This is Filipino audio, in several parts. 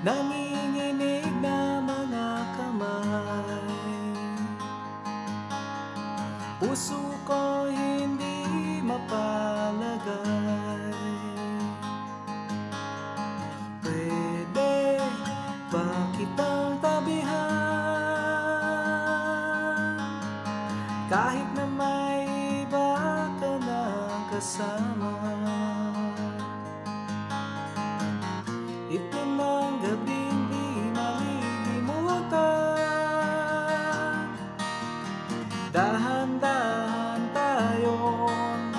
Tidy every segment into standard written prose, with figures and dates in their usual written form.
nanginginig na mga kamay. Puso ko hindi mapalagay. Pwede ba kitang tabihan kahit na may iba ka na kasama? Ito ng gabing di malilimutan. Dahan-dahan tayong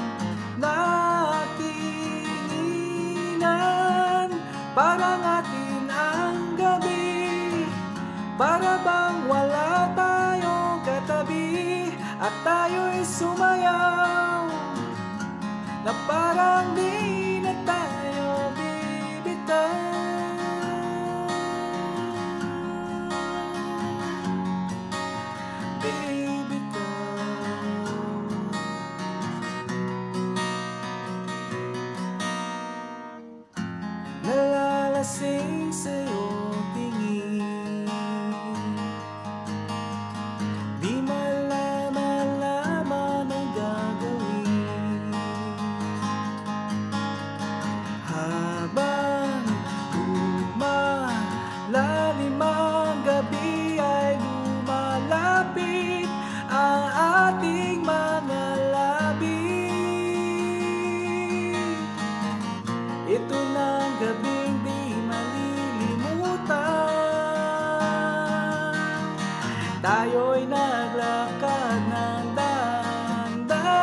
natinginan. Parang atin ang gabi, para bang wala tayong katabi. At tayo'y sumayaw na parang di na tayo bibitaw. Nalalasing sa'yo tingin, di malaman ang gagawin. Habang lumalalim ang gabi ay lumalapit ang ating mga labi. Ito na ang gabing di malilimutan. Tayo'y naglakad ng dahan-dahan.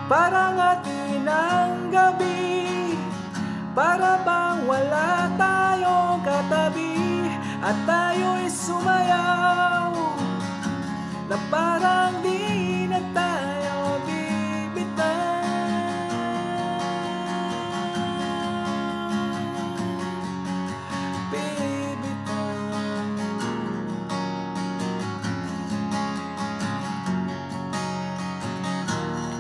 Parang atin ang gabi, para bang wala tayong katabi. At tayo'y sumayaw na parang di na tayo bibitaw.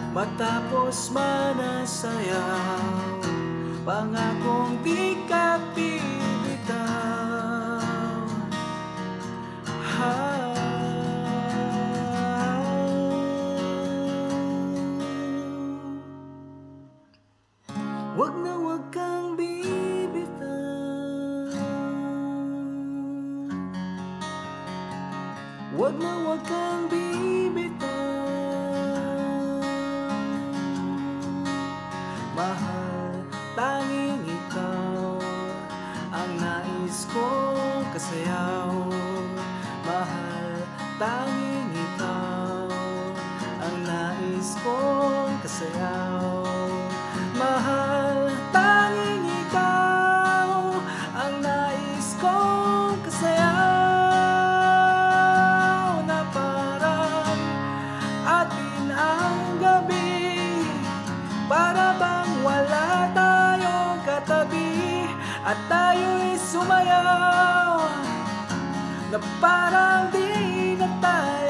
Matapos man ang sayaw, pangakong di ka bibitaw. Wag na wag kang bibitaw. Wag na wag kang bibitaw. Mahal, tanging ikaw ang nais kong kasayaw. Mahal, tanging ikaw ang nais kong kasayaw. Mahal, tanging ikaw ang nais kong kasayaw. Na parang atin ang gabi, para bang wala tayong katabi. At tayo'y sumayaw na parang di na tayo